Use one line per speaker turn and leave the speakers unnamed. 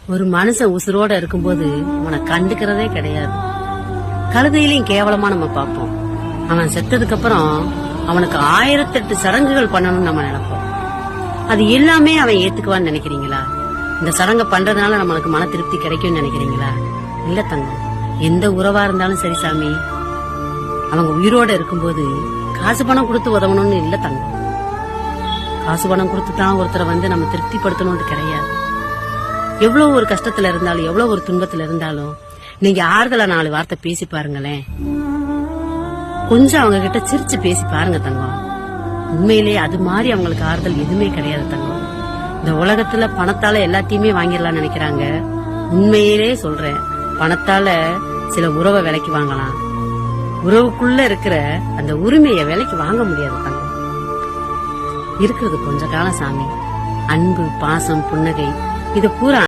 ஒரு மனுஷன் உசுரோட இருக்கும்போது அவனை கண்டுக்கிறதே கிடையாது. கழுதையிலையும் கேவலமா நம்ம பார்ப்போம். அவன் செத்ததுக்கு அப்புறம் அவனுக்கு 1008 சடங்குகள் பண்ணணும்னு நம்ம நினைப்போம். அது எல்லாமே அவன் ஏத்துக்குவான்னு நினைக்கிறீங்களா? இந்த சடங்கை பண்றதுனால நம்மளுக்கு மன திருப்தி கிடைக்கும்னு நினைக்கிறீங்களா? இல்ல தங்கம், எந்த உறவா இருந்தாலும் சரி சாமி, அவங்க உயிரோட இருக்கும்போது காசு பணம் கொடுத்து உதவணும்னு இல்ல தங்கம். காசு பணம் கொடுத்துதான் ஒருத்தரை நம்ம திருப்திப்படுத்தணும்னு கிடையாது. எவ்வளவு ஒரு கஷ்டத்துல இருந்தாலும், எவ்வளவு ஒரு துன்பத்துல இருந்தாலும் நீங்க ஆறுதலா 4 வார்த்தை பேசி பாருங்களேன். கொஞ்சம் அவங்க கிட்ட சிரிச்சு பேசி பாருங்க தங்கம். உண்மையிலேயே அது மாதிரி அவங்களுக்கு ஆறுதல் எதுவுமே கிடையாது தங்கம். இந்த உலகத்துல பணத்தால எல்லாத்தையுமே வாங்கிடலாம்னு நினைக்கிறாங்க. உண்மையிலே சொல்றேன், பணத்தால சில உறவை விலைக்கு வாங்கலாம். உறவுக்குள்ள இருக்கிற அந்த உரிமையை விலைக்கு வாங்க முடியாது தங்கம். இருக்கிறது கொஞ்ச காலம் சாமி. அன்பு, பாசம், புன்னகை, இது பூரா